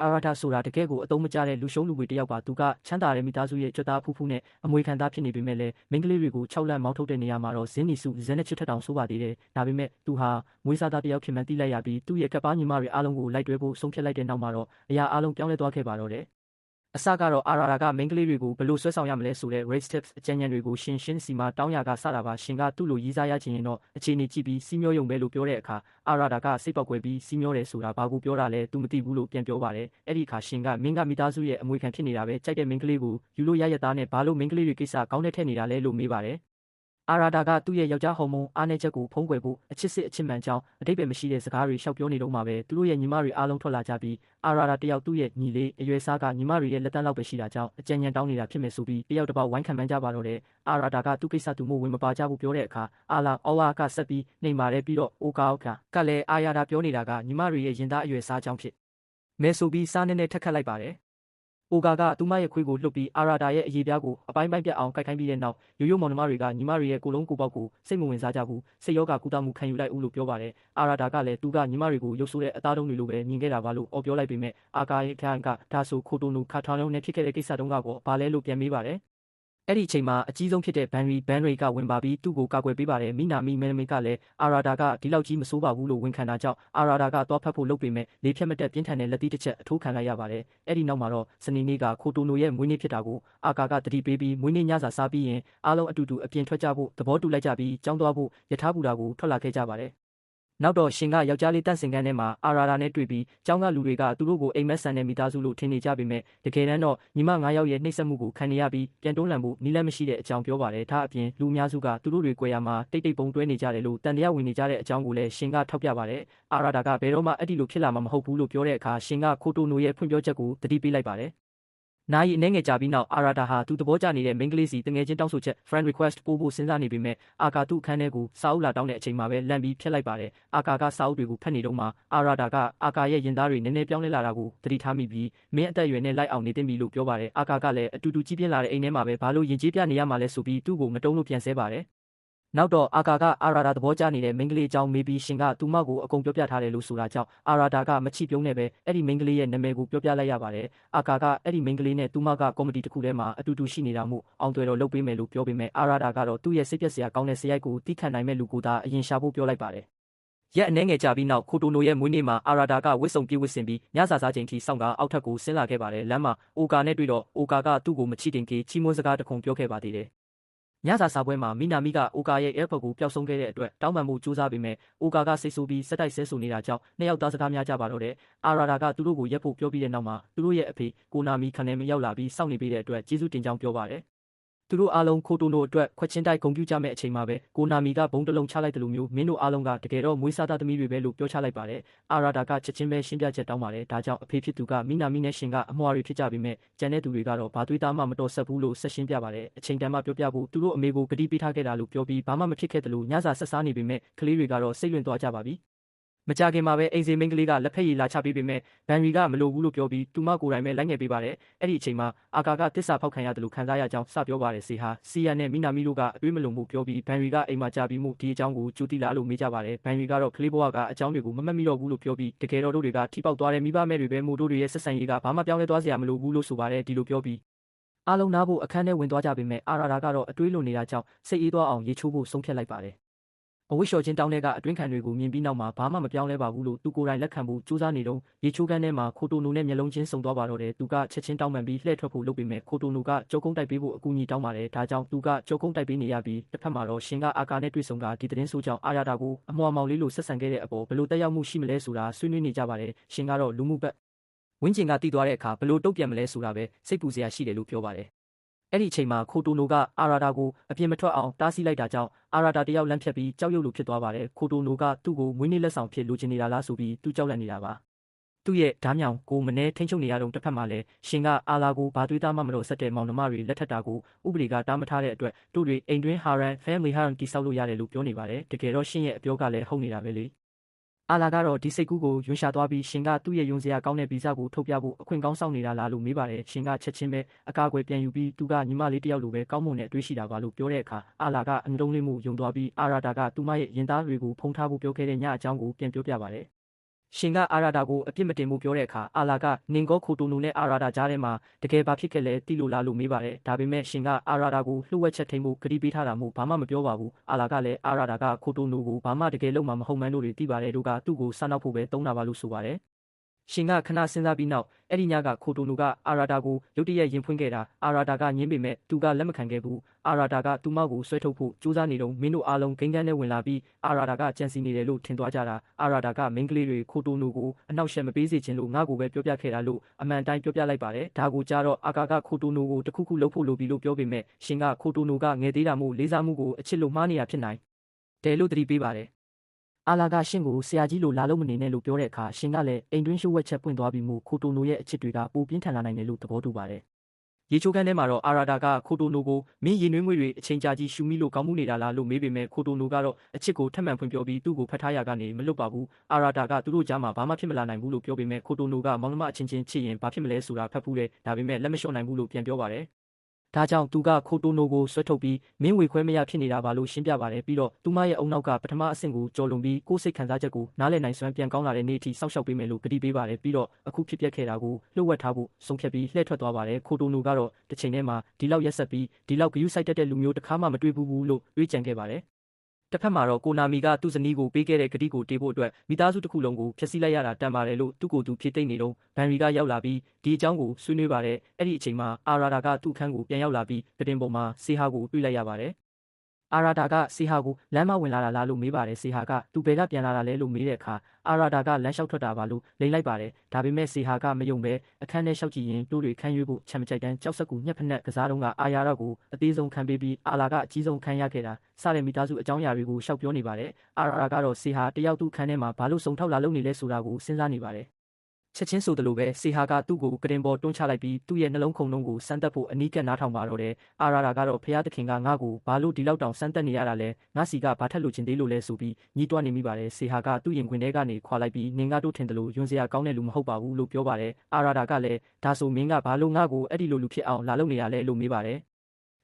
အာရတာဆိုတာတကယ်ကိုအသုံးမကျတဲ့လူရှုံးလူငွေတယောက်ပါသူကချမ်းသာတဲ့မိသားစုရဲ့ကြွသားဖူးဖူးနဲ့အမွေခံသားဖြစ်နေပေမဲ့လည်းမိန်းကလေးတွေကို6လက်မောင်းထုတ်တဲ့နေရာမှာတော့ဇင်းနီစုဇင်းနဲ့ချစ်ထက်တောင်ဆိုးပါသေးတယ်ဒါပေမဲ့သူဟာမွေးစားသားတယောက်ဖြစ်မှန်းသိလိုက်ရပြီးသူ့ရဲ့ကပ်ပါညီမတွေအားလုံးကိုလိုက်တွဲဖို့ဆုံးဖြတ်လိုက်တဲ့နောက်မှာတော့အရာအားလုံးပြောင်းလဲသွားခဲ့ပါတော့တယ်အစကတော့အာရာတာကမိန်းကလေးတွေကိုဘယ်လိုဆွဲဆောင်ရမလဲဆိုတဲ့ race tips အကြံဉာဏ်တွေကိုရှင်စီမှာတောင်းရကစတာပါရှင်ကသူ့လိုရေးစားရချင်ရင်တော့အခြေအနေကြည့်ပြီးစီးမျောယုံပဲလို့ပြောတဲ့အခါအာရာတာကစိတ်ပေါက်ကွယ်ပြီးစီးမျောတယ်ဆိုတာဘာကိုပြောတာလဲသူမသိဘူးလို့ပြန်ပြောပါတယ်အဲ့ဒီအခါရှင်ကမင်းကမိသားစုရဲ့အမွေခံဖြစ်နေတာပဲကြိုက်တဲ့မိန်းကလေးကိုယူလို့ရရသားနဲ့ဘာလို့မိန်းကလေးတွေကိစ္စကောင်းတဲ့ထက်နေတာလဲလို့မေးပါတယ်အာရာတာကသူ့ရဲ့ယောက်ျားဟော်မုန်းအားနည်းချက်ကိုဖုံးကွယ်ဖို့အချစ်စစ်အချစ်မှန်ကြောင်းအတိတ်ပဲမရှိတဲ့စကားတွေရှောက်ပြောနေတော့မှပဲသူတို့ရဲ့ညီမတွေအားလုံးထွက်လာကြပြီးအာရာတာတယောက်သူ့ရဲ့ညီလေးအရွယ်စားကညီမတွေရဲ့လက်တန်းလောက်ပဲရှိတာကြောင့်အကြံဉာဏ်တောင်းနေတာဖြစ်မယ်ဆိုပြီးတယောက်တစ်ပေါက်ဝိုင်းခံမှန်းကြပါတော့တယ်အာရာတာကသူ့ကိစ္စသူ့မို့ဝင်မပါကြဘူးပြောတဲ့အခါအာလာအောဝါကဆက်ပြီးနှိမ်ပါတယ်ပြီးတော့အိုကာအောက်ကလည်းအာရာတာပြောနေတာကညီမတွေရဲ့ရင်သားအရွယ်စားကြောင်းဖြစ်မဲဆိုပြီးစားနဲ့ထက်ခတ်လိုက်ပါတယ်အိုကာကသူမရဲ့ခွေးကိုလှုပ်ပြီးအာရာတာရဲ့အရေးပြားကိုအပိုင်းပိုင်းပြတ်အောင်ကိုက်ခိုင်းပြီးတဲ့နောက်ရိုးရိုးမောင်နှမတွေကညီမတွေရဲ့ကိုလုံးကိုပေါက်ကိုစိတ်မဝင်စားကြဘူးစိတ်ယောဂကုသမှုခံယူလိုက်ဦးလို့ပြောပါတယ်အာရာတာကလည်းသူကညီမတွေကိုရုပ်ဆိုးတဲ့အသားတုံးတွေလိုပဲမြင်ခဲ့တာပါလို့အော်ပြောလိုက်ပေမဲ့အာကာရဲ့ခန့်ကဒါဆိုခိုတိုနူခါထွန်လုံးနဲ့ဖြစ်ခဲ့တဲ့ကိစ္စတုန်းကတော့ဘာလဲလို့ပြန်မေးပါတယ်အဲ့ဒီအချိန်မှာအကြီးဆုံးဖြစ်တဲ့ဘန်ရီကဝင်ပါပြီးသူ့ကိုကာကွယ်ပေးပါတယ်မိနာမီမဲနမီကလည်းအာရာတာကဒီလောက်ကြီးမဆိုးပါဘူးလို့ဝန်ခံတာကြောင့်အာရာတာကသွားဖတ်ဖို့လုပ်ပေမဲ့လေဖြတ်မတက်ပြင်းထန်တဲ့လက်သီးတစ်ချက်အထိုးခံလိုက်ရပါတယ်အဲ့ဒီနောက်မှာတော့စနေနေ့ကခိုတိုနိုရဲ့မွေးနေ့ဖြစ်တာကိုအာကာကတတိပေးပြီးမွေးနေ့ညစာစားပြီးရင်အားလုံးအတူတူအပြင်ထွက်ကြဖို့သဘောတူလိုက်ကြပြီးကြောင်းသွားဖို့ယထာဘူတာကိုထွက်လာခဲ့ကြပါတယ်နောက်တော့ရှင်ကယောက်ျားလေးတန့်စင်ကန်းထဲမှာအာရာတာနဲ့တွေ့ပြီးကျောင်းကလူတွေကသူတို့ကိုအိမ်မက်ဆန်တဲ့မိသားစုလို့ထင်နေကြပေမဲ့တကယ်တမ်းတော့ညီမ9ယောက်ရဲ့နှိပ်စက်မှုကိုခံနေရပြီးပြန်တွန်းလှန်ဖို့နီးလန့်မရှိတဲ့အကြောင်းပြောပါတယ်ဒါအပြင်လူအများစုကသူတို့တွေကြွယ်ရမှာတိတ်ပုံတွဲနေကြတယ်လို့တန်တရားဝင်နေကြတဲ့အကြောင်းကိုလည်းရှင်ကထောက်ပြပါတယ်အာရာတာကဘယ်တော့မှအဲ့ဒီလိုဖြစ်လာမှာမဟုတ်ဘူးလို့ပြောတဲ့အခါရှင်ကခိုတိုနိုရဲ့ဖွင့်ပြောချက်ကိုသတိပေးလိုက်ပါတယ်နိုင်အနေငယ်ကြပြီးနောက်အာရာတာဟာသူသဘောကျနေတဲ့မိန်းကလေးစီတငယ်ချင်းတောင်းဆိုချက် friend request ပို့ဖို့စဉ်းစားနေပေမဲ့အာကာသူ့အခန်းထဲကိုစာအုပ်လာတောင်းတဲ့အချိန်မှာပဲလန့်ပြီးဖျက်လိုက်ပါတယ်အာကာကစာအုပ်တွေကိုဖတ်နေတော့မှအာရာတာကအာကာရဲ့ရင်သားတွေနည်းနည်းပြောင်းလဲလာတာကိုသတိထားမိပြီးမင်းအသက်အရွယ်နဲ့လိုက်အောင်နေသိပြီလို့ပြောပါတယ်အာကာကလည်းအတူတူကြီးပြင်းလာတဲ့အိမ်ထဲမှာပဲဘာလို့ရင်ကျေးပြနေရမှာလဲဆိုပြီးသူ့ကိုမတုံးလို့ပြန်ဆဲပါတယ်နောက်တော့အာကာကအာရာတာသဘောကျနေတဲ့မိန်းကလေးအကြောင်းမေးပြီးရှင်ကသူမကိုအကုန်ပြောပြထားတယ်လို့ဆိုတာကြောင့်အာရာတာကမချိပြုံးနဲ့ပဲအဲ့ဒီမိန်းကလေးရဲ့နာမည်ကိုပြောပြလိုက်ရပါတယ်အာကာကအဲ့ဒီမိန်းကလေးနဲ့သူမကကောမဒီတစ်ခုထဲမှာအတူတူရှိနေတာမို့အောင်သွယ်တော့လုပ်ပေးမယ်လို့ပြောပေမဲ့အာရာတာကတော့သူ့ရဲ့စိတ်ပျက်စရာကောင်းတဲ့စရိုက်ကိုတိခတ်နိုင်မဲ့လူကိုသာအရင်ရှာဖို့ပြောလိုက်ပါတယ်ရက်အနှဲငယ်ကြာပြီးနောက်ခိုတိုနိုရဲ့မွေးနေ့မှာအာရာတာကဝစ်စုံပြေးဝစ်စင်ပြီးညစာစားချိန်ထိစောင့်ကအောက်ထပ်ကိုဆင်းလာခဲ့ပါတယ်လမ်းမှာအိုကာနဲ့တွေ့တော့အိုကာကသူ့ကိုမချီတင်ကေချီးမွမ်းစကားတခုပြောခဲ့ပါသေးတယ်ညစာစားပွဲမှာမိနာမီကအိုကာရဲ့ airport ကိုပျောက်ဆုံးခဲ့တဲ့အတွက်တောင်းပန်မှုစူးစမ်းပေမဲ့အိုကာကစိတ်ဆိုးပြီးစက်တိုက်ဆဲဆိုနေတာကြောင့်နှစ်ယောက်သားစကားများကြပါတော့တယ်အာရာတာကသူတို့ကိုရက်ဖို့ပြောပြီးတဲ့နောက်မှာသူတို့ရဲ့အဖေကိုနာမီခနဲမရောက်လာပြီးစောင့်နေပေးတဲ့အတွက်ကျေးဇူးတင်ကြောင်းပြောပါတယ်သူတို့အားလုံးခိုတိုနိုအတွက်ခွက်ချင်းတိုက်ဂုဏ်ပြုကြမဲ့အချိန်မှာပဲကိုနာမီကဘုံတလုံးချလိုက်တယ်လို့မျိုးမင်းတို့အားလုံးကတကယ်တော့မွေးစားသားသမီးတွေပဲလို့ပြောချလိုက်ပါတယ်အာရာတာကချက်ချင်းပဲရှင်းပြချက်တောင်းပါတယ်ဒါကြောင့်အဖေဖြစ်သူကမိနာမီနဲ့ရှင်ကအမွှာတွေဖြစ်ကြပေမဲ့ကျန်တဲ့သူတွေကတော့ဘာသွေးသားမှမတော်ဆက်ဘူးလို့ဆက်ရှင်းပြပါတယ်အချိန်တန်မှပြောပြဖို့သူတို့အမေကိုဂတိပေးထားခဲ့တာလို့ပြောပြီးဘာမှမဖြစ်ခဲ့တယ်လို့ညစာဆက်စားနေပေမဲ့ကလေးတွေကတော့စိတ်လွင့်သွားကြပါပြီမကြခင်မှာပဲအိမ်စီမင်းကလေးကလက်ဖက်ရည်လာချပေးပေမဲ့ဘန်ရီကမလိုဘူးလို့ပြောပြီးသူမကိုယ်တိုင်ပဲလိုက်ငယ်ပေးပါတယ်အဲ့ဒီအချိန်မှာအာကာကတစ္ဆာဖောက်ခံရတယ်လို့ခံစားရကြောင်းစပြောပါတယ်စီဟာစီယာနဲ့မိနာမီတို့ကအတွေးမလုံမှုပြောပြီးဘန်ရီကအိမ်မှာကြာပြီးမှုဒီအကြောင်းကိုကြိုတိလာလို့မေးကြပါတယ်ဘန်ရီကတော့ကလေးဘဝကအကြောင်းတွေကိုမမှတ်မိတော့ဘူးလို့ပြောပြီးတကယ်တော့တို့တွေကထိပေါက်သွားတဲ့မိဘမဲ့တွေပဲမို့တို့တွေရဲ့ဆက်ဆံရေးကဘာမှပြောင်းလဲသွားစရာမလိုဘူးလို့ဆိုပါတယ်ဒီလိုပြောပြီးအားလုံးနားဖို့အခန်းထဲဝင်သွားကြပေမဲ့အာရာတာကတော့အတွေးလွန်နေတာကြောင့်စိတ်အေးသွားအောင်ရေချိုးဖို့ဆုံးဖြတ်လိုက်ပါတယ်အဝိရှော်ချင်းတောင်းတဲ့ကအတွင်းခံတွေကိုမြင်ပြီးနောက်မှာဘာမှမပြောင်းလဲပါဘူးလို့သူကိုယ်တိုင်လက်ခံဖို့ကြိုးစားနေတော့ရေချိုးကန်းထဲမှာခိုတိုနိုနဲ့မျက်လုံးချင်းစုံသွားပါတော့တယ်သူကချက်ချင်းတောင်းပန်ပြီးလှည့်ထွက်ဖို့လုပ်ပေမဲ့ခိုတိုနိုကကြောကုန်းတိုက်ပေးဖို့အကူအညီတောင်းပါတယ်ဒါကြောင့်သူကကြောကုန်းတိုက်ပေးနေရပြီးတစ်ဖက်မှာတော့ရှင်ကအာကာနဲ့တွေ့ဆုံကဒီသတင်းဆိုးကြောင့်အာရတာကိုအမွှာမောင်လေးလိုဆက်ဆံခဲ့တဲ့အပေါ်ဘယ်လိုတက်ရောက်မှုရှိမလဲဆိုတာဆွေးနွေးနေကြပါတယ်ရှင်ကတော့လူမှုဘက်ဝင်းကျင်ကတည်သွားတဲ့အခါဘယ်လိုတုံ့ပြန်မလဲဆိုတာပဲစိတ်ပူစရာရှိတယ်လို့ပြောပါတယ်အဲ့ဒီအချိန်မှာခိုတိုနိုကအာရာတာကိုအပြင်မထွက်အောင်တားဆီးလိုက်တာကြောင့်အာရာတာတယောက်လမ်းဖြတ်ပြီးကြောက်ရွံ့လို့ဖြစ်သွားပါတယ်ခိုတိုနိုကသူ့ကိုမွေးနေ့လက်ဆောင်ဖြစ်လိုချင်နေတာလားဆိုပြီးသူကြောက်လန့်နေတာပါသူ့ရဲ့ဓားမြောင်ကိုမနှဲထိန်းချုပ်နေရတော့တစ်ဖက်မှာလည်းရှင်ကအာလာကိုဘာသွေးသားမှမလို့ဆက်တဲ့မောင်နှမတွေလက်ထက်တာကိုဥပဒေကတားမထားတဲ့အတွက်တို့တွေအိမ်တွင်းဟာရန် family harem တိဆောက်လို့ရတယ်လို့ပြောနေပါတယ်တကယ်တော့ရှင်ရဲ့အပြောကလည်းဟုတ်နေတာပဲလေအာလာကတော့ဒီစိတ်ကူးကိုယွန်ရှာသွားပြီးရှင်ကသူ့ရဲ့ယုံစရာကောင်းတဲ့ဗီဇကိုထုတ်ပြဖို့အခွင့်ကောင်းဆောင်နေတာလားလို့မေးပါတယ်ရှင်ကချက်ချင်းပဲအကာအကွယ်ပြန်ယူပြီးသူကညီမလေးတယောက်လိုပဲကောင်းမွန်တဲ့အတွေးရှိတာပါလို့ပြောတဲ့အခါအာလာကအငတုံးလေးမှုယုံသွားပြီးအာရာတာကသူမရဲ့ရင်သားတွေကိုဖုံးထားဖို့ပြောခဲ့တဲ့ညအကြောင်းကိုပြန်ပြောပြပါတယ် ရှင်ကအာရာတာကိုအပြစ်မတင်မှုပြောတဲ့အခါအာလာကနင်ကောခိုတိုနိုနဲ့အာရာတာကြားထဲမှာတကယ်ဘာဖြစ်ခဲ့လဲသိလို့လားလို့မေးပါတယ်ဒါပေမဲ့ရှင်ကအာရာတာကိုလှုပ်ဝက်ချက်ထိန်မှုဂတိပေးထားတာမို့ဘာမှမပြောပါဘူးအာလာကလည်းအာရာတာကခိုတိုနိုကိုဘာမှတကယ်လုံးမှာမဟုတ်မှန်းလို့သိပါတယ်တို့ကသူ့ကိုစားနောက်ဖို့ပဲတုံးတာပါလို့ဆိုပါတယ်ရှင်ကခဏစဉ်းစားပြီးနောက်အဲ့ဒီညကခိုတိုနိုကအာရာတာကိုရုတ်တရက်ရင်ဖွင့်ခဲ့တာအာရာတာကညင်းပေမဲ့သူကလက်မခံခဲ့ဘူးအာရာတာကသူ့မောက်ကိုဆွဲထုတ်ဖို့ကြိုးစားနေတော့မင်းတို့အားလုံးဂိမ်းကန်းနဲ့ဝင်လာပြီးအာရာတာကကြံစီနေတယ်လို့ထင်သွားကြတာအာရာတာကမိန်းကလေးတွေခိုတိုနိုကိုအနောက်ရှက်မပေးစေချင်လို့ငါ့ကိုပဲပြောပြခဲ့တာလို့အမှန်တိုင်းပြောပြလိုက်ပါတယ်ဒါကိုကြားတော့အာကာကခိုတိုနိုကိုတခုခုလုပ်ဖို့လိုပြီလို့ပြောပေမဲ့ရှင်ကခိုတိုနိုကငယ်သေးတာမို့လေးစားမှုကိုအချစ်လို့မှားနေတာဖြစ်နိုင်တယ်လို့သတိပေးပါတယ်အာလာကရှင်ကိုဆရာကြီးလိုလာလို့မနေနဲ့လို့ပြောတဲ့အခါရှင်ကလည်းအိမ်တွင်းရှိုးဝက်ချက်ပွင့်သွားပြီးမှခိုတိုနိုရဲ့အချစ်တွေကပိုပြင်းထန်လာနိုင်တယ်လို့သဘောတူပါတယ်ရေချိုးခန်းထဲမှာတော့အာရာတာကခိုတိုနိုကိုမင်းရေနွေးငွေတွေအချိန်ကြာကြီးရှူမိလို့ကောင်းမှုနေတာလားလို့မေးပေမဲ့ခိုတိုနိုကတော့အချစ်ကိုထပ်မံဖွင့်ပြောပြီးသူ့ကိုဖတ်ထားရကနေမလွတ်ပါဘူးအာရာတာကသူတို့ကြားမှာဘာမှဖြစ်မလာနိုင်ဘူးလို့ပြောပေမဲ့ခိုတိုနိုကမောင်နှမအချင်းချင်းချစ်ရင်ဘာဖြစ်မလဲဆိုတာဖတ်ဖူးတယ်ဒါပေမဲ့လက်မလျှော့နိုင်ဘူးလို့ပြန်ပြောပါတယ်ဒါကြောင့်သူကခိုတိုနိုကိုဆွဲထုတ်ပြီးမင်းဝေခွဲမရဖြစ်နေတာပါလို့ရှင်းပြပါတယ်ပြီးတော့သူမရဲ့အုံနောက်ကပထမအဆင့်ကိုကြော်လွန်ပြီးကိုယ်စိတ်ခံစားချက်ကိုနားလည်နိုင်စွမ်းပြန်ကောင်းလာတဲ့နေ့အထိစောင့်ရှောက်ပေးမယ်လို့ကတိပေးပါတယ်ပြီးတော့အခုဖြစ်ပျက်ခဲ့တာကိုလှုပ်ဝက်ထားဖို့ဆုံးဖြတ်ပြီးလှည့်ထွက်သွားပါတယ်ခိုတိုနိုကတော့တစ်ချိန်တည်းမှာဒီလောက်ရက်ဆက်ပြီးဒီလောက်ဂယုစိုက်တတ်တဲ့လူမျိုးတစ်ခါမှမတွေ့ဘူးလို့တွေးကြံခဲ့ပါတယ်တစ်ဖက်မှာတော့ကိုနာမီကသူ့ဇနီးကိုပေးခဲ့တဲ့ဂတိကိုတေးဖို့အတွက်မိသားစုတစ်ခုလုံးကိုဖျက်ဆီးလိုက်ရတာတန်ပါတယ်လို့သူ့ကိုယ်သူဖြေသိမ့်နေတော့ဘန်ရီကရောက်လာပြီးဒီအကြောင်းကိုဆွေးနွေးပါတယ်အဲ့ဒီအချိန်မှာအာရာတာကသူ့ခန်းကိုပြန်ရောက်လာပြီးကတင်ပေါ်မှာဆေဟာကိုတွေ့လိုက်ရပါတယ်အာရာတာကဆေဟာကိုလမ်းမဝင်လာတာလားလို့မေးပါတယ်ဆေဟာကသူဘယ်ကပြန်လာတာလဲလို့မေးတဲ့အခါအာရာတာကလမ်းလျှောက်ထွက်တာပါလို့လိန်လိုက်ပါတယ်ဒါပေမဲ့ဆေဟာကမယုံပဲအခန်းထဲလျှောက်ကြည့်ရင်တိုးတွေခန်းရွေးဖို့ချမ်းမကြိုက်တန်းကြောက်စက်ကူညှက်ဖက်နဲ့ကစားတော့ကအာရာတာကိုအသေးဆုံးခံပေးပြီးအာလာကအကြီးဆုံးခံရခဲ့တာစတဲ့မိသားစုအကြောင်းအရာတွေကိုရှောက်ပြောနေပါတယ်အာရာတာကတော့ဆေဟာတယောက်သူ့ခန်းထဲမှာဘာလို့စုံထောက်လာလုပ်နေလဲဆိုတာကိုစဉ်းစားနေပါတယ်ချက်ချင်းဆိုသလိုပဲဆေဟာကသူ့ကိုကတင်ပေါ်တွန်းချလိုက်ပြီးသူ့ရဲ့နှလုံးခုန်လုံးကိုစမ်းသပ်ဖို့အနီးကပ်နားထောင်ပါတော့တယ်အာရာတာကတော့ဖျားသခင်ကငါ့ကိုဘာလို့ဒီလောက်တောင်စမ်းသပ်နေရတာလဲငါစီကဘာထက်လို့ချင်သေးလို့လဲဆိုပြီးညှိတွားနေမိပါတယ်ဆေဟာကသူ့ရင်ခွင်ထဲကနေခွာလိုက်ပြီးနင်ကတို့ထင်တယ်လို့ယွန်းစရာကောင်းတဲ့လူမဟုတ်ပါဘူးလို့ပြောပါတယ်အာရာတာကလည်းဒါဆိုမင်းကဘာလို့ငါ့ကိုအဲ့ဒီလိုလူဖြစ်အောင်လာလုပ်နေတာလဲလို့မေးပါတယ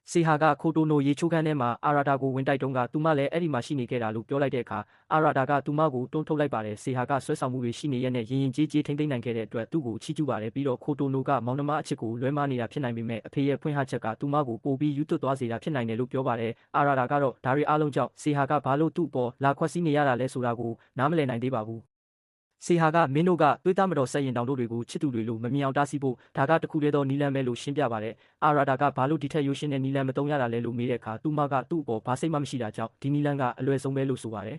်ဆေဟာကခိုတိုနိုရေချိုးခန်းထဲမှာအာရာတာကိုဝင်တိုက်တုန်းကသူမလည်းအဲ့ဒီမှာရှိနေခဲ့တာလို့ပြောလိုက်တဲ့အခါအာရာတာကသူမကိုတွန်းထုတ်လိုက်ပါတယ်ဆေဟာကဆွဲဆောင်မှုတွေရှိနေရတဲ့ရင်ကြီးထိမ့်သိမ့်နိုင်ခဲ့တဲ့အတွက်သူ့ကိုချီးကျူးပါတယ်ပြီးတော့ခိုတိုနိုကမောင်နှမအချစ်ကိုလွဲမှားနေတာဖြစ်နိုင်ပေမဲ့အဖေရဲ့ဖွင့်ဟချက်ကသူမကိုပိုပြီးယူသွတ်သွားစေတာဖြစ်နိုင်တယ်လို့ပြောပါတယ်အာရာတာကတော့ဒါတွေအားလုံးကြောင့်ဆေဟာကဘာလို့သူ့ပေါ်လာခွက်စီးနေရတာလဲဆိုတာကိုနားမလည်နိုင်သေးပါဘူးဆေဟာကမင်းတို့ကသွေးသားမတော်ဆက်ရင်တောင်တို့တွေကိုချစ်သူတွေလို့မမြင်အောင်တားဆီးဖို့ဒါကတခုတည်းသောနီလန်ပဲလို့ရှင်းပြပါတယ်အာရာတာကဘာလို့ဒီထက်ရိုးရှင်းတဲ့နီလန်မတုံးရတာလဲလို့မေးတဲ့အခါသူမကသူ့အပေါ်ဘာစိတ်မှမရှိတာကြောင့်ဒီနီလန်ကအလွယ်ဆုံးပဲလို့ဆိုပါတယ်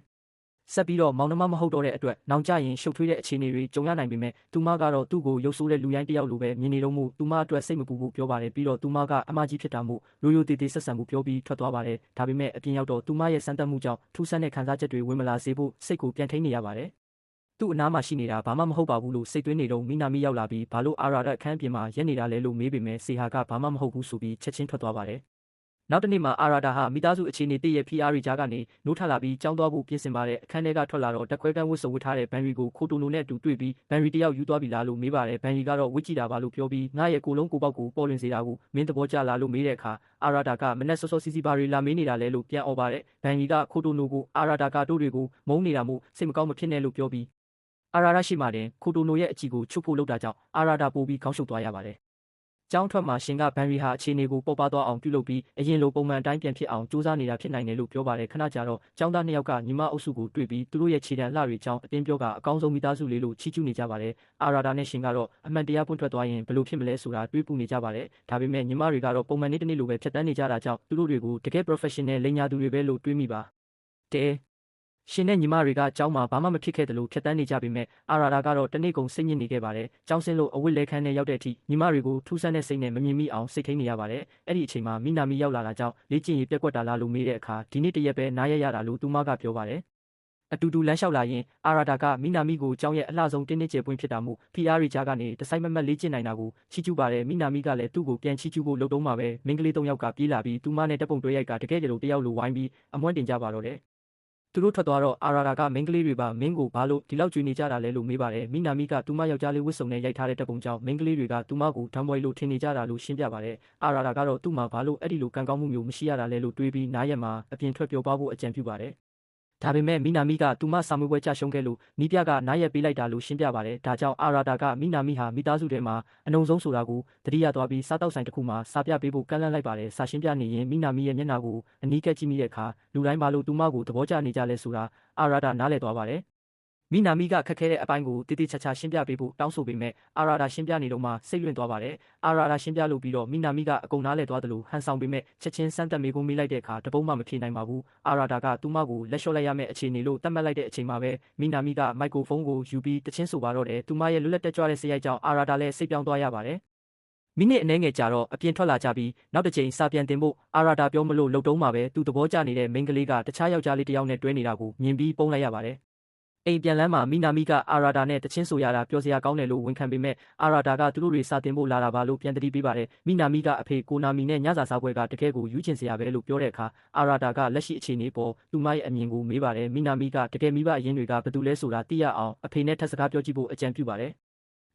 ဆက်ပြီးတော့မောင်နှမမဟုတ်တော့တဲ့အတွက်နောင်ကြရင်ရှုပ်ထွေးတဲ့အခြေအနေတွေကြုံရနိုင်ပေမဲ့သူမကတော့သူ့ကိုရုပ်ဆိုးတဲ့လူရိုင်းတစ်ယောက်လိုပဲမြင်နေတော့မှုသူမအတွက်စိတ်မပူဘူးပြောပါတယ်ပြီးတော့သူမကအမကြီးဖြစ်တာမို့ရိုးရိုးသေးသေးဆက်ဆံမှုပြောပြီးထွက်သွားပါတယ်ဒါပေမဲ့အပြင်ရောက်တော့သူမရဲ့စမ်းသပ်မှုကြောင့်ထူးဆန်းတဲ့ခံစားချက်တွေဝင်မလာစေဖို့စိတ်ကိုပြန်ထိန်းနေရပါတယ်သူ့အနားမှာရှိနေတာဘာမှမဟုတ်ပါဘူးလို့စိတ်သွင်းနေတော့မိနာမီရောက်လာပြီးဘာလို့အာရာတာအခန်းပြင်မှာရက်နေတာလဲလို့မေးပေမဲ့ဆေဟာကဘာမှမဟုတ်ဘူးဆိုပြီးချက်ချင်းထွက်သွားပါတယ်နောက်တနေ့မှာအာရာတာဟာမိသားစုအခြေအနေတည့်ရဲ့ PR ကြားကနေနိုးထလာပြီးကြောင်းသွားဖို့ပြင်ဆင်ပါတယ်အခန်းထဲကထွက်လာတော့တက်ခွဲကန်းဝတ်စုံဝတ်ထားတဲ့ဘန်ရီကိုခိုတိုနိုနဲ့အတူတွေ့ပြီးဘန်ရီတယောက်ယူသွားပြီလားလို့မေးပါတယ်ဘန်ရီကတော့ဝစ်ကြည့်တာပါလို့ပြောပြီးငါရဲ့ကိုလုံးကိုပေါက်ကိုပေါ်လွင်စေတာကိုမင်းသဘောကျလားလို့မေးတဲ့အခါအာရာတာကမနဲ့စောစောစီစီဘာရီလာမေးနေတာလဲလို့ပြန်អော်ပါတယ်ဘန်ရီကခိုတိုနိုကိုအာရာတာကတို့တွေကိုမုန်းနေတာမို့စိတ်မကောင်းမဖြစ်နဲ့လို့ပြောပြီးအာရာတာရှိမှတင်ခိုတိုနိုရဲ့အကြည့်ကိုချွတ်ဖို့လုပ်တာကြောင့်အာရာတာပိုပြီးခေါင်းရှုပ်သွားရပါတယ်ကျောင်းထွက်မှာရှင်ကဘန်ရီဟာအခြေအနေကိုပေါ်ပါသွားအောင်ပြုလုပ်ပြီးအရင်လိုပုံမှန်တိုင်းပြန်ဖြစ်အောင်စူးစမ်းနေတာဖြစ်နိုင်တယ်လို့ပြောပါတယ်ခဏကြာတော့ကျောင်းသားနှစ်ယောက်ကညီမအုပ်စုကိုတွေ့ပြီးသူတို့ရဲ့ခြေတံလှတွေကြောင်းအတင်းပြောကအကောင်းဆုံးမိသားစုလေးလို့ချီးကျူးနေကြပါတယ်အာရာတာနဲ့ရှင်ကတော့အမှန်တရားပွင့်ထွက်သွားရင်ဘယ်လိုဖြစ်မလဲဆိုတာတွေးပူနေကြပါတယ်ဒါပေမဲ့ညီမတွေကတော့ပုံမှန်နေ့တစ်နေ့လိုပဲဖြတ်တန်းနေကြတာကြောင့်သူတို့တွေကိုတကယ် professional လိမ်ညာသူတွေပဲလို့တွေးမိပါတယ်ရှင်နဲ့ညီမတွေကကျောင်းမှာဘာမှမဖြစ်ခဲ့တယ်လို့ဖြတ်တန်းနေကြပေမဲ့အာရာတာကတော့တနေ့ကုန်စိတ်ညစ်နေခဲ့ပါတယ်။ကျောင်းဆင်းလို့အဝတ်လဲခန်းနဲ့ရောက်တဲ့အထိညီမတွေကိုထူးဆန်းတဲ့စိတ်နဲ့မမြင်မိအောင်စိတ်ထိန်နေရပါတယ်။အဲ့ဒီအချိန်မှာမိနာမီရောက်လာတာကြောင့်လေ့ကျင့်ရေးပြက်ကွက်တာလားလို့မေးတဲ့အခါဒီနေ့တရက်ပဲနားရရတာလို့သူမကပြောပါတယ်။အတူတူလမ်းလျှောက်လာရင်အာရာတာကမိနာမီကိုကျောင်းရဲ့အလှဆုံးတင်းတင်းကျယ်ပွင့်ဖြစ်တာမို့ PR ကြားကနေတစိုက်မမတ်လေ့ကျင့်နိုင်တာကိုချီးကျူးပါတယ်မိနာမီကလည်းသူ့ကိုပြန်ချီးကျူးဖို့လုပ်တော့မှပဲမိန်းကလေး၃ယောက်ကပြေးလာပြီးသူမနဲ့တပ်ပုံတွဲရိုက်ကတကယ်ကြလို့တယောက်လိုဝိုင်းပြီးအမွှမ်းတင်ကြပါတော့တယ်သူတို့ထွက်သွားတော့အာရာတာကမိန်းကလေးတွေပါမင်းကိုဘာလို့ဒီလောက်ကြွေနေကြတာလဲလို့မေးပါတယ်မိနာမီကသူမယောက်ျားလေးဝတ်စုံနဲ့ရိုက်ထားတဲ့တပ်ပုံကြောင့်မိန်းကလေးတွေကသူမကိုဓာတ်မွိုင်းလို့ထင်နေကြတာလို့ရှင်းပြပါတယ်အာရာတာကတော့သူ့မှာဘာလို့အဲ့ဒီလိုကံကောင်းမှုမျိုးမရှိရတာလဲလို့တွေးပြီးနားရက်မှာအပြင်ထွက်ပြောပါဖို့အကြံပြုပါတယ် ဒါပေမဲ့မိနာမိကသူမစာမွေးပွဲကြရှုံးခဲ့လို့နီးပြကနားရက်ပေးလိုက်တာလို့ရှင်းပြပါတယ်။ဒါကြောင့်အာရာတာကမိနာမိဟာမိသားစုထဲမှာအနုံဆုံးဆိုတာကိုသတိရသွားပြီးစားတောက်ဆိုင်တစ်ခုမှာစာပြပေးဖို့ကန့်လန့်လိုက်ပါတယ်။စာရှင်းပြနေရင်မိနာမိရဲ့မျက်နှာကိုအနီးကပ်ကြည့်မိတဲ့အခါလူတိုင်းဘာလို့သူမကိုသဘောကျနေကြလဲဆိုတာအာရာတာနားလည်သွားပါတယ်။မိနာမိကခက်ခဲတဲ့အပိုင်းကိုတိတိကျကျရှင်းပြပေးဖို့တောင်းဆိုပေမဲ့အာရာတာရှင်းပြနေတော့မှစိတ်လွင့်သွားပါတယ်။အာရာတာရှင်းပြလို့ပြီးတော့မိနာမိကအကုန်နားလည်သွားတယ်လို့ဟန်ဆောင်ပေမဲ့ချက်ချင်းစမ်းတက်မေကုန်းမိလိုက်တဲ့အခါတပုံးမှမဖြေနိုင်ပါဘူး။အာရာတာကသူမကိုလက်လျှော့လိုက်ရမယ့်အခြေအနေလို့သတ်မှတ်လိုက်တဲ့အချိန်မှာပဲမိနာမိကမိုက်ခရိုဖုန်းကိုယူပြီးတချင်းဆိုပါတော့တယ်။သူမရဲ့လွတ်လပ်တက်ကြွတဲ့စရိုက်ကြောင့်အာရာတာလည်းစိတ်ပြောင်းသွားရပါတယ်။မိနစ်အနည်းငယ်ကြာတော့အပြင်ထွက်လာကြပြီးနောက်တစ်ချိန်စာပြန်တင်ဖို့အာရာတာပြောမလို့လှုပ်တုံးမှာပဲသူသဘောကျနေတဲ့မိန်းကလေးကတခြားယောက်ျားလေးတစ်ယောက်နဲ့တွဲနေတာကိုမြင်ပြီးပုံလိုက်ရပါတယ်။အိမ်ပြန်လမ်းမှာမိနာမိကအာရာတာနဲ့တချင်းဆိုရတာပြောစရာကောင်းတယ်လို့ဝန်ခံပေမဲ့အာရာတာကသူတို့တွေစာတင်ဖို့လာတာပါလို့ပြန်တတိပေးပါတယ်။မိနာမိကအဖေကိုနာမီနဲ့ညစာစားပွဲကတကယ်ကိုယူချင်စရာပဲလို့ပြောတဲ့အခါအာရာတာကလက်ရှိအခြေအနေပေါ်သူမရဲ့အမြင်ကိုမေးပါတယ်။မိနာမိကတကယ်မိဘအရင်တွေကဘယ်သူလဲဆိုတာသိရအောင်အဖေနဲ့ထပ်စကားပြောကြည့်ဖို့အကြံပြုပါတယ်။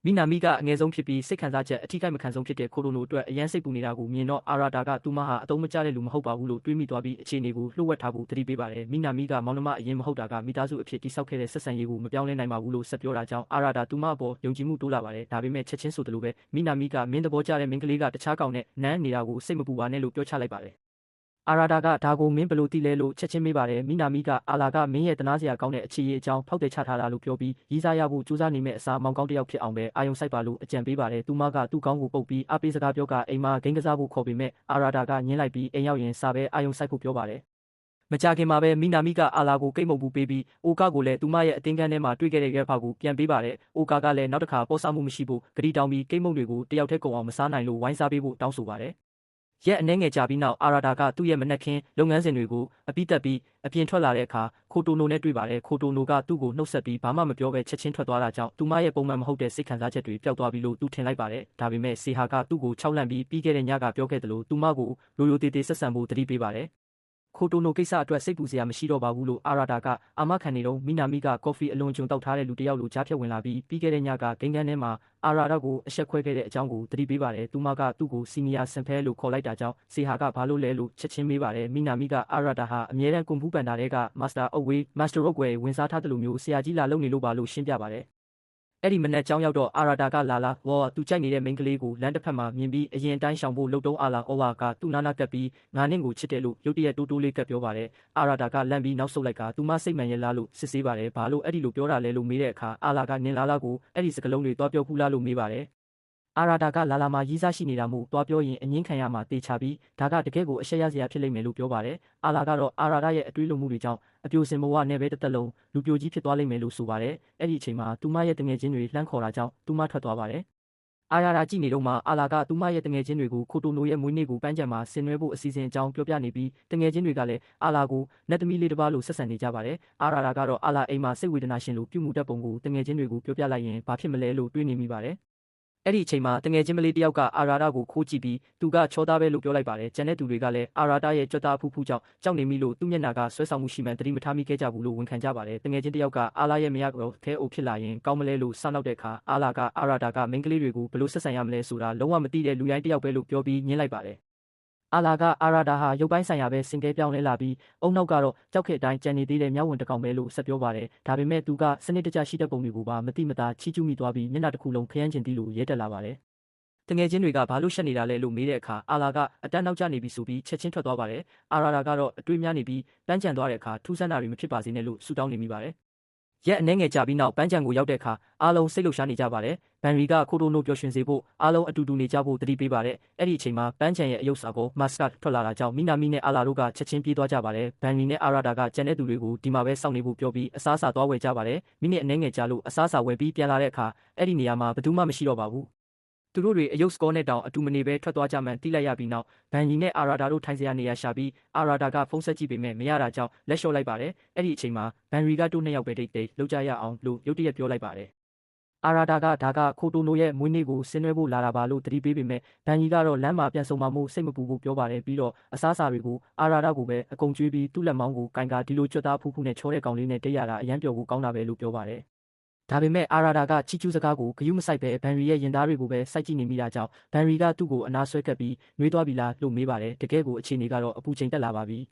မိနာမိကအငယ်ဆုံးဖြစ်ပြီးစိတ်ခံစားချက်အထီးကိုက်မခံဆုံးဖြစ်တဲ့ခိုတိုနိုအတွက်အရန်စိတ်ပူနေတာကိုမြင်တော့အာရာတာကသူမဟာအတုံးမကျတဲ့လူမဟုတ်ပါဘူးလို့တွေးမိသွားပြီးအခြေအနေကိုလှုပ်ဝက်ထားဖို့သတိပေးပါတယ်။မိနာမိကမောင်နှမအရင်မဟုတ်တာကမိသားစုအဖြစ်တိဆောက်ခဲ့တဲ့ဆက်ဆံရေးကိုမပြောင်းလဲနိုင်ပါဘူးလို့ဆက်ပြောတာကြောင့်အာရာတာသူမအပေါ်ယုံကြည်မှုတိုးလာပါတယ်။ဒါပေမဲ့ချက်ချင်းဆိုသလိုပဲမိနာမိကမင်းသဘောကျတဲ့မိန်းကလေးကတခြားကောင်နဲ့နန်းနေတာကိုစိတ်မပူပါနဲ့လို့ပြောချလိုက်ပါတယ်။အာရာတာကဒါကိုမင်းဘလို့သိလဲလို့ချက်ချင်းမေးပါတယ်မိနာမိကအာလာကမင်းရဲ့တနာစရာကောင်းတဲ့အခြေအအကြောင်းဖောက်တယ်ချထားတာလို့ပြောပြီးရီးစားရဖို့ကြိုးစားနေမဲ့အစားမောင်ကောင်းတစ်ယောက်ဖြစ်အောင်ပဲအာယုံစိုက်ပါလို့အကြံပေးပါတယ်သူမကသူ့ကောင်းကိုပုတ်ပြီးအပေးစကားပြောကအိမ်မှာဂိမ်းကစားဖို့ခေါ်ပေမဲ့အာရာတာကညှင်းလိုက်ပြီးအိမ်ရောက်ရင်စာပဲအာယုံစိုက်ဖို့ပြောပါတယ်မကြခင်မှာပဲမိနာမိကအာလာကိုကိတ်မုတ်ဘူးပေးပြီးအိုကာကိုလည်းသူမရဲ့အတင်းကန်းထဲမှာတွေ့ခဲ့တဲ့ရဲဖောက်ကိုပြန်ပေးပါတယ်အိုကာကလည်းနောက်တစ်ခါပေါ်ဆမှုမရှိဖို့ဂရီတောင်းပြီးကိတ်မုတ်တွေကိုတယောက်တည်းကုန်အောင်မစားနိုင်လို့ဝိုင်းစားပေးဖို့တောင်းဆိုပါတယ်ရက်အနှဲငယ်ကြာပြီးနောက်အာရာတာကသူ့ရဲ့မနက်ခင်းလုပ်ငန်းစဉ်တွေကိုအပြီးတက်ပြီးအပြင်ထွက်လာတဲ့အခါခိုတိုနိုနဲ့တွေ့ပါတယ်ခိုတိုနိုကသူ့ကိုနှုတ်ဆက်ပြီးဘာမှမပြောဘဲချက်ချင်းထွက်သွားတာကြောင့်သူမရဲ့ပုံမှန်မဟုတ်တဲ့စိတ်ခံစားချက်တွေပျောက်သွားပြီလို့သူထင်လိုက်ပါတယ်ဒါပေမဲ့စေဟာကသူ့ကိုခြောက်လန့်ပြီးခဲ့တဲ့ညကပြောခဲ့သလိုသူမကိုရိုရိုတေးတေးဆက်ဆံဖို့တတိပေးပါတယ်ခိုတိုနိုကိစ္စအတွက်စိတ်ပူစရာမရှိတော့ပါဘူးလို့အာရာတာကအာမခံနေတော့မိနာမိကကော်ဖီအလွန်ကျွံတောက်ထားတဲ့လူတစ်ယောက်လိုကြားဖြတ်ဝင်လာပြီးခဲ့တဲ့ညကဂိမ်းကန်းထဲမှာအာရာတာကိုအဆက်ခွဲခဲ့တဲ့အကြောင်းကိုသတိပေးပါတယ်သူမကသူ့ကိုစီနီယာဆန်ဖဲလို့ခေါ်လိုက်တာကြောင့်စေဟာကဘာလို့လဲလို့ချက်ချင်းမေးပါတယ်မိနာမိကအာရာတာဟာအမြဲတမ်းကွန်ဖူးပန်တာတွေကမာစတာအုပ်ဝေးမာစတာရော့ကွယ်ဝင်စားထားတယ်လို့မျိုးဆရာကြီးလာလုပ်နေလို့ပါလို့ရှင်းပြပါတယ်အဲ့ဒီမနက်ကြောင်းရောက်တော့အာရာတာကလာဝေါ်သူကြိုက်နေတဲ့မိန်းကလေးကိုလမ်းတစ်ဖက်မှာမြင်ပြီးအရင်တိုင်းရှောင်ဖို့လှုပ်တုံးအာလာဩဝါကသူ့နာနာကပ်ပြီးငါနင့်ကိုချစ်တယ်လို့ရုတ်တရက်တိုးတိုးလေးကပ်ပြောပါတယ်အာရာတာကလန့်ပြီးနောက်ဆုတ်လိုက်ကသူမစိတ်မှန်ရဲ့လားလို့စစ်ဆေးပါတယ်ဘာလို့အဲ့ဒီလိုပြောတာလဲလို့မေးတဲ့အခါအာလာကနင်လာကိုအဲ့ဒီစကလုံးတွေတွားပြောခုလားလို့မေးပါတယ်အာရာတာကလာမှာရီးစားရှိနေတာမို့တွားပြောရင်အငင်းခံရမှာတေချပြီးဒါကတကယ်ကိုအရှက်ရစရာဖြစ်လိမ့်မယ်လို့ပြောပါတယ်အာလာကတော့အာရာတာရဲ့အတွေးလုံးမှုတွေကြောင့်အပြိုစင်ဘဝနဲ့ပဲတစ်သက်လုံးလူပြိုကြီးဖြစ်သွားလိမ့်မယ်လို့ဆိုပါတယ်အဲ့ဒီအချိန်မှာသူမရဲ့တငယ်ချင်းတွေလှမ်းခေါ်တာကြောင့်သူမထွက်သွားပါတယ်အာရာတာကြည့်နေတော့မှအာလာကသူမရဲ့တငယ်ချင်းတွေကိုခိုတိုနိုရဲ့မွေးနေ့ကိုပန်းချံမှာဆင်နွှဲဖို့အစီအစဉ်အကြောင်းပြောပြနေပြီးတငယ်ချင်းတွေကလည်းအာလာကိုနတ်သမီးလေးတစ်ပါးလို့ဆက်ဆံနေကြပါတယ်အာရာတာကတော့အာလာအိမ်မှာစိတ်ဝေဒနာရှင်လို့ပြုမှုတတ်ပုံကိုတငယ်ချင်းတွေကိုပြောပြလိုက်ရင်ဘာဖြစ်မလဲလို့တွေးနေမိပါတယ်အဲ့ဒီအချိန်မှာတငယ်ချင်းမလေးတယောက်ကအာရာတာကိုခိုးကြည့်ပြီးသူကချောသားပဲလို့ပြောလိုက်ပါတယ်ကျန်တဲ့သူတွေကလည်းအာရာတာရဲ့ကြွတာဖူးဖူးကြောင့်ကြောက်နေမိလို့သူ့မျက်နှာကဆွဲဆောင်မှုရှိမှန်တတိမထားမိခဲ့ကြဘူးလို့ဝန်ခံကြပါတယ်တငယ်ချင်းတယောက်ကအာလာရဲ့မရကတော့ခဲအိုဖြစ်လာရင်ကောင်းမလဲလို့စောင့်နောက်တဲ့အခါအာလာကအာရာတာကမိန်းကလေးတွေကိုဘယ်လိုဆက်ဆံရမလဲဆိုတာလုံးဝမသိတဲ့လူရိုင်းတယောက်ပဲလို့ပြောပြီးညှင်းလိုက်ပါတယ်အာလာကအာရာတာဟာရုပ်ပိုင်းဆိုင်ရာပဲစင်ကဲပြောင်းလဲလာပြီးအုံနောက်ကတော့ကြောက်ခဲ့အတိုင်းကြံနေသေးတဲ့မြောက်ဝင်တကောင်ပဲလို့ဆက်ပြောပါတယ်ဒါပေမဲ့သူကစနစ်တကျရှိတဲ့ပုံတွေကိုပါမတိမတာချီးကျူးမိသွားပြီးမျက်နှာတစ်ခုလုံးခရမ်းကျင်သည်လို့ရဲတက်လာပါတယ်တငယ်ချင်းတွေကဘာလို့ရှက်နေတာလဲလို့မေးတဲ့အခါအာလာကအတန်းနောက်ကျနေပြီဆိုပြီးချက်ချင်းထွက်သွားပါတယ်အာရာတာကတော့အတွေးများနေပြီးပန်းချံသွားတဲ့အခါထူးဆန်းတာတွေမဖြစ်ပါစေနဲ့လို့ဆုတောင်းနေမိပါတယ်ရက်အနှဲငယ်ကြာပြီးနောက်ပန်းချံကိုရောက်တဲ့အခါအားလုံးစိတ်လှုပ်ရှားနေကြပါတယ်ဘန်ရီကခိုတိုနိုပျော်ရွှင်စေဖို့အားလုံးအတူတူနေကြဖို့တတိပေးပါတယ်အဲ့ဒီအချိန်မှာပန်းချံရဲ့အယုတ်စာကိုမတ်စကတ်ထွက်လာတာကြောင့်မိနာမီနဲ့အာလာတို့ကချက်ချင်းပြေးသွားကြပါတယ်ဘန်ရီနဲ့အာရာတာကကျန်တဲ့သူတွေကိုဒီမှာပဲစောင့်နေဖို့ပြောပြီးအစားအစာသွားဝယ်ကြပါတယ်မိနစ်အနှဲငယ်ကြာလို့အစားအစာဝယ်ပြီးပြန်လာတဲ့အခါအဲ့ဒီနေရာမှာဘယ်သူမှမရှိတော့ပါဘူးသူတို့တွေအယုတ်စကောနဲ့တောင်အတူမနေပဲထွက်သွားကြမှန်းသိလိုက်ရပြီးနောက်ဘန်ရီနဲ့အာရာတာတို့ထိုင်စရာနေရာရှာပြီးအာရာတာကဖုန်းဆက်ကြည့်ပေမဲ့မရတာကြောင့်လက်လျှော့လိုက်ပါတယ်အဲ့ဒီအချိန်မှာဘန်ရီကတို့နှစ်ယောက်ပဲတိတ်လောက်ကြရအောင်လို့ရုတ်တရက်ပြောလိုက်ပါတယ်အာရာတာကဒါကခိုတိုနိုရဲ့မွေးနေ့ကိုဆင်းနွှဲဖို့လာတာပါလို့တတိပေးပေမဲ့ဘန်ကြီးကတော့လမ်းမှာပြန်ဆုံမှမို့စိတ်မပူဖို့ပြောပါတယ်ပြီးတော့အစားအစာတွေကိုအာရာတာကိုပဲအကုန်ကျွေးပြီးသူ့လက်မောင်းကိုကင်ကာဒီလိုကြွတ်သားဖူးဖူးနဲ့ချောတဲ့ကောင်လေးနဲ့တိတ်ရတာအရန်ပျော်ဖို့ကောင်းတာပဲလို့ပြောပါတယ်ဒါပေမဲ့အာရာတာကချီကျူးစကားကိုဂယုမဆိုင်ပဲဘန်ရီရဲ့ရင်သားတွေကိုပဲစိုက်ကြည့်နေမိတာကြောင့်ဘန်ရီကသူ့ကိုအနာဆွဲကပ်ပြီးနှွေးသွားပြီလားလို့မေးပါတယ်တကယ်ကိုအခြေအနေကတော့အပူချိန်တက်လာပါပြီ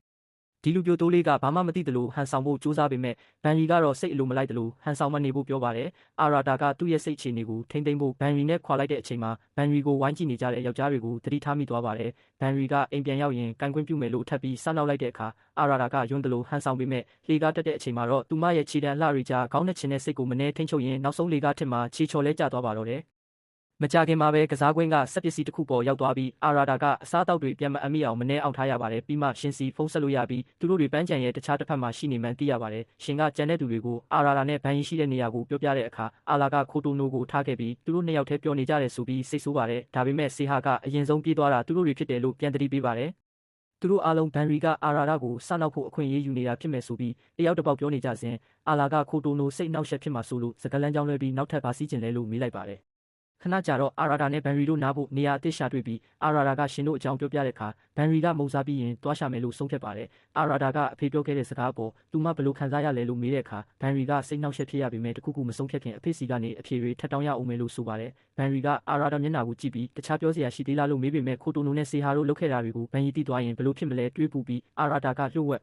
ဒီလူပြိုတိုးလေးကဘာမှမသိတယ်လို့ဟန်ဆောင်ဖို့စူးစမ်းပေမဲ့ဘန်ရီကတော့စိတ်အလိုမလိုက်တယ်လို့ဟန်ဆောင်မနေဖို့ပြောပါတယ်အာရာတာကသူ့ရဲ့စိတ်အခြေအနေကိုထိမ့်သိမ်းဖို့ဘန်ရီနဲ့ခွာလိုက်တဲ့အချိန်မှာဘန်ရီကိုဝိုင်းကြည့်နေကြတဲ့ယောက်ျားတွေကိုသတိထားမိသွားပါတယ်ဘန်ရီကအိမ်ပြန်ရောက်ရင်ကန်ကွင်းပြုမယ်လို့ထပ်ပြီးစောင့်နောက်လိုက်တဲ့အခါအာရာတာကယွန်းတယ်လို့ဟန်ဆောင်ပေမဲ့လေကားတက်တဲ့အချိန်မှာတော့သူမရဲ့ခြေတံလှရီကြားခေါင်းနဲ့ချင်တဲ့စိတ်ကိုမနှဲထိန်ချုပ်ရင်နောက်ဆုံးလေကားထစ်မှာခြေချော်လဲကျသွားပါတော့တယ်မကြခင်မှာပဲကစားကွင်းကစက်ပစ္စည်းတစ်ခုပေါ်ရောက်သွားပြီးအာရာတာကအစားအသောက်တွေပြန်မအမိအောင်မနှဲအောင်ထားရပါတယ်ပြီးမှရှင်စီဖုန်းဆက်လို့ရပြီးသူတို့တွေပန်းချံရဲ့တခြားတစ်ဖက်မှာရှိနေမှန်းသိရပါတယ်ရှင်ကကြံတဲ့သူတွေကိုအာရာတာနဲ့ဘန်ရီရှိတဲ့နေရာကိုပြောပြတဲ့အခါအာလာကခိုတိုနိုကိုထားခဲ့ပြီးသူတို့နှစ်ယောက်တည်းပြောနေကြတယ်ဆိုပြီးစိတ်ဆိုးပါတယ်ဒါပေမဲ့ဆေဟာကအရင်ဆုံးပြေးသွားတာသူတို့တွေဖြစ်တယ်လို့ပြန်သတိပေးပါတယ်သူတို့အားလုံးဘန်ရီကအာရာတာကိုစနောက်ဖို့အခွင့်အရေးယူနေတာဖြစ်မယ်ဆိုပြီးတယောက်တစ်ပေါက်ပြောနေကြစဉ်အာလာကခိုတိုနိုစိတ်နှောက်ယှက်ဖြစ်မှာဆိုလို့စကလန်းကြောင်းလွှဲပြီးနောက်ထပ်ပါစီးကျင်လဲလို့မေးလိုက်ပါတယ်ခဏကြာတော့အာရာတာနဲ့ဘန်ရီတို့နားဖို့နေရာအသစ်ရှာတွေ့ပြီးအာရာတာကရှင်တို့အကြောင်းပြောပြတဲ့အခါဘန်ရီကမုံစားပြီးရင်တွားရှာမယ်လို့ဆုံးဖြတ်ပါတယ်အာရာတာကအဖေပြောခဲ့တဲ့စကားပေါ်သူမဘယ်လိုခံစားရလဲလို့မေးတဲ့အခါဘန်ရီကစိတ်နှောက်ယှက်ဖြစ်ရပေမဲ့တခုခုမဆုံးဖြတ်ခင်အဖေစီကနေအဖြေတွေထပ်တောင်းရအောင်မယ်လို့ဆိုပါတယ်ဘန်ရီကအာရာတာမျက်နှာကိုကြည့်ပြီးတခြားပြောစရာရှိသေးလားလို့မေးပေမဲ့ခိုတိုနိုနဲ့ဆေဟာတို့လုပ်ခဲ့တာတွေကိုဘန်ရီသိသွားရင်ဘယ်လိုဖြစ်မလဲတွေးပူပြီးအာရာတာကလျှို့ဝှက်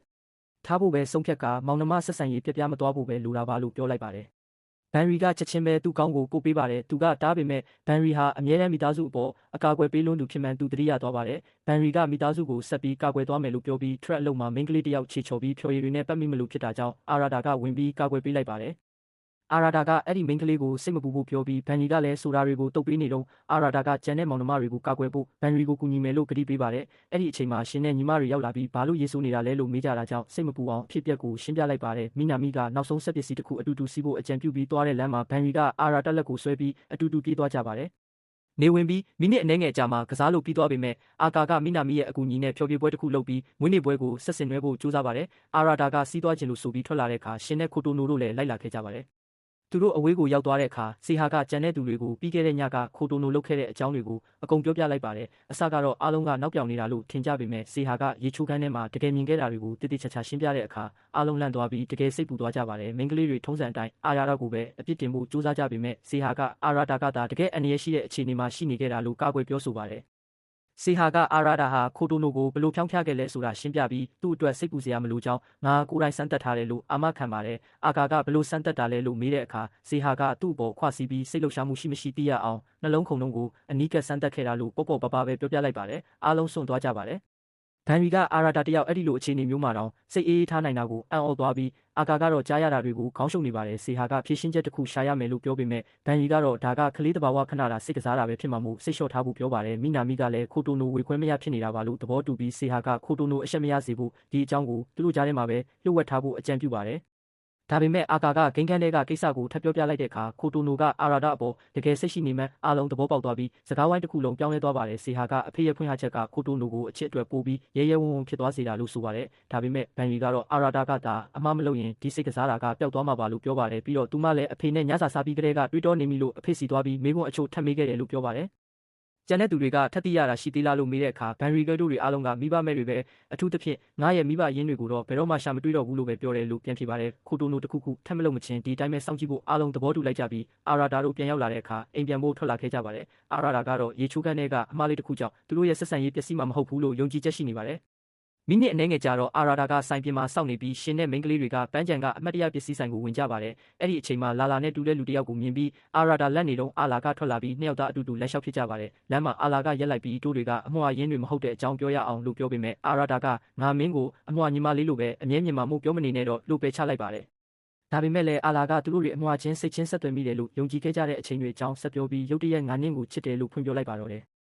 ထားဖို့ပဲဆုံးဖြတ်ကမောင်နှမဆက်ဆံရေးပြပြမသွားဖို့ပဲလိုတာပါလို့ပြောလိုက်ပါတယ်ဘန်ရီကချက်ချင်းပဲသူ့ကောင်းကိုကိုပေးပါတယ်သူကတားပေမဲ့ဘန်ရီဟာအမြဲတမ်းမိသားစုအပေါ်အကာအကွယ်ပေးလွန်းသူဖြစ်မှန်သူတတိယသွားပါတယ်ဘန်ရီကမိသားစုကိုဆက်ပြီးကာကွယ်သွားမယ်လို့ပြောပြီးထရက်အလုံးမှာမိန်းကလေးတစ်ယောက်ခြေချော်ပြီးဖြော်ရည်တွေနဲ့ပတ်မိမလို့ဖြစ်တာကြောင့်အာရာတာကဝင်ပြီးကာကွယ်ပေးလိုက်ပါတယ်အာရာတာကအဲ့ဒီမိန်းကလေးကိုစိတ်မပူဖို့ပြောပြီးဘန်ရီကလည်းဆိုတာတွေကိုတုတ်ပေးနေတော့အာရာတာကကြံတဲ့မောင်နှမတွေကိုကာကွယ်ဖို့ဘန်ရီကိုကူညီမယ်လို့ကတိပေးပါတယ်အဲ့ဒီအချိန်မှာရှင်နဲ့ညီမတွေရောက်လာပြီးဘာလို့ရေဆိုးနေတာလဲလို့မေးကြတာကြောင့်စိတ်မပူအောင်အဖြစ်ပြက်ကိုရှင်းပြလိုက်ပါတယ်မိနာမီကနောက်ဆုံးဆက်ပစ္စည်းတစ်ခုအတူတူစီးဖို့အကြံပြုပြီးသွားတဲ့လမ်းမှာဘန်ရီကအာရာတာလက်ကိုဆွဲပြီးအတူတူပြေးသွားကြပါတယ်နေဝင်ပြီးမိနစ်အနည်းငယ်ကြာမှကစားလို့ပြီးသွားပေမဲ့အာကာကမိနာမီရဲ့အကူအညီနဲ့ဖျော်ဖြေပွဲတစ်ခုလုပ်ပြီးမွေးနေ့ပွဲကိုဆက်ဆင်နွှဲဖို့ကြိုးစားပါတယ်အာရာတာကစီးသွားခြင်းလို့ဆိုပြီးထွက်လာတဲ့အခါရှင်နဲ့ခိုတိုနိုတို့လည်းလိုက်လာခဲ့ကြပါတယ်သူတို့အဝေးကိုရောက်သွားတဲ့အခါဆေဟာကကြံတဲ့သူတွေကိုပြီးခဲ့တဲ့ညကခိုတိုနိုလုပ်ခဲ့တဲ့အကြောင်းတွေကိုအကုန်ပြောပြလိုက်ပါတယ်အစကတော့အားလုံးကနောက်ပြောင်နေတာလို့ထင်ကြပေမဲ့ဆေဟာကရေချိုးခန်းထဲမှာတကယ်မြင်ခဲ့တာတွေကိုတိတိကျကျရှင်းပြတဲ့အခါအားလုံးလန့်သွားပြီးတကယ်စိတ်ပူသွားကြပါတယ်မိန်းကလေးတွေထုံးစံအတိုင်းအာရာတာကိုပဲအပြစ်တင်ဖို့ကြိုးစားကြပေမဲ့ဆေဟာကအာရာတာကသာတကယ်အန္တရာယ်ရှိတဲ့အခြေအနေမှာရှိနေခဲ့တာလို့ကာကွယ်ပြောဆိုပါတယ်ဆေဟာကအာရာတာဟာခိုတိုနိုကိုဘယ်လိုဖြောင်းဖြခဲ့လဲဆိုတာရှင်းပြပြီးသူ့အတွက်စိတ်ပူစရာမလိုကြောင်းငါကိုယ်တိုင်စမ်းသပ်ထားတယ်လို့အာမခံပါတယ်အာကာကဘယ်လိုစမ်းသပ်တာလဲလို့မေးတဲ့အခါဆေဟာကသူ့အပေါ်ခွာစီပြီးစိတ်လှုပ်ရှားမှုရှိမရှိသိရအောင်နှလုံးခုန်လုံးကိုအနီးကပ်စမ်းသပ်ခဲ့တာလို့ပေါ့ပေါ့ပပပဲပြောပြလိုက်ပါတယ်အားလုံးစွန့်သွားကြပါတယ်ဘန်ရီကအာရာတာတယောက်အဲ့ဒီလိုအခြေအနေမျိုးမှာတော့စိတ်အေးအေးထားနိုင်တာကိုအံ့ဩသွားပြီးအာကာကတော့ကြားရတာတွေကိုခေါင်းရှုပ်နေပါတယ်ဆေဟာကဖြည့်ရှင်းချက်တစ်ခုရှာရမယ်လို့ပြောပေမဲ့ဘန်ရီကတော့ဒါကကလေးတဘာဝခဏတာစိတ်ကစားတာပဲဖြစ်မှာမို့စိတ်လျှော့ထားဖို့ပြောပါတယ်မိနာမီကလည်းခိုတိုနိုဝေခွဲမရဖြစ်နေတာပါလို့သဘောတူပြီးဆေဟာကခိုတိုနိုအရှက်မရစေဖို့ဒီအကြောင်းကိုသူတို့ကြားထဲမှာပဲလျှို့ဝှက်ထားဖို့အကြံပြုပါတယ်ဒါပေမဲ့အာကာကဂိမ်းခန်းထဲကကိစ္စကိုထပ်ပြောပြလိုက်တဲ့အခါခိုတိုနိုကအာရာတာအပေါ်တကယ်စိတ်ရှိနေမှအားလုံးသဘောပေါက်သွားပြီးစကားဝိုင်းတစ်ခုလုံးပြောင်းလဲသွားပါတယ်ဆေဟာကအဖေရဲ့ဖွင့်ဟချက်ကခိုတိုနိုကိုအချစ်အတွက်ပို့ပြီးရဲရဲဝံ့ဝံ့ဖြစ်သွားစေတာလို့ဆိုပါတယ်ဒါပေမဲ့ဘန်ရီကတော့အာရာတာကသာအမှားမလုပ်ရင်ဒီစိတ်ကစားတာကပျောက်သွားမှာပါလို့ပြောပါတယ်ပြီးတော့သူမလည်းအဖေနဲ့ညစာစားပြီးကလေးကတွေးတောနေပြီလို့အဖေစီသွားပြီးမိဘအချို့ထပ်မေးခဲ့တယ်လို့ပြောပါတယ်ကျန်တဲ့သူတွေကထပ်သိရတာရှိသေးလားလို့မေးတဲ့အခါဘန်ရီဂယ်တို့တွေအားလုံးကမိဘမဲ့တွေပဲအထူးသဖြင့်ငါရဲ့မိဘရင်းတွေကိုတော့ဘယ်တော့မှရှာမတွေ့တော့ဘူးလို့ပဲပြောတယ်လို့ပြန်ဖြေပါတယ်ခိုတိုနိုတခုခုထပ်မလုပ်မချင်းဒီအတိုင်းပဲစောင့်ကြည့်ဖို့အားလုံးသဘောတူလိုက်ကြပြီးအာရာတာတို့ပြန်ရောက်လာတဲ့အခါအိမ်ပြန်ဖို့ထွက်လာခဲ့ကြပါတယ်အာရာတာကတော့ရေချိုးခန်းထဲကအမှားလေးတစ်ခုကြောင့်သူတို့ရဲ့ဆက်ဆံရေးပျက်စီးမှာမဟုတ်ဘူးလို့ယုံကြည်ချက်ရှိနေပါတယ်မိနစ်အနည်းငယ်ကြာတော့အာရာတာကဆိုင်ပြင်မှာစောင့်နေပြီးရှင်နဲ့မိန်းကလေးတွေကပန်းချံကအမတ်တရပစ္စည်းဆိုင်ကိုဝင်ကြပါတယ်။အဲ့ဒီအချိန်မှာလာလာနဲ့တူတဲ့လူတစ်ယောက်ကိုမြင်ပြီးအာရာတာလက်နေတော့အာလာကထွက်လာပြီးနှစ်ယောက်သားအတူတူလက်လျှောက်ဖြစ်ကြပါတယ်။လမ်းမှာအာလာကရက်လိုက်ပြီးတိုးတွေကအမွှာရင်းတွေမဟုတ်တဲ့အကြောင်းပြောရအောင်လို့ပြောပေမဲ့အာရာတာကငါမင်းကိုအမွှာညီမလေးလိုပဲအမြဲမြင်မှာမို့ပြောမနေနဲ့တော့လို့ပဲချလိုက်ပါတယ်။ဒါပေမဲ့လည်းအာလာကသူတို့တွေအမွှာချင်းစိတ်ချင်းဆက်သွယ်မိတယ်လို့ယုံကြည်ခဲ့ကြတဲ့အချိန်တွေအကြောင်းဆက်ပြောပြီးရုတ်တရက်ငါနင်းကိုချစ်တယ်လို့ဖွင့်ပြောလိုက်ပါတော့တယ်။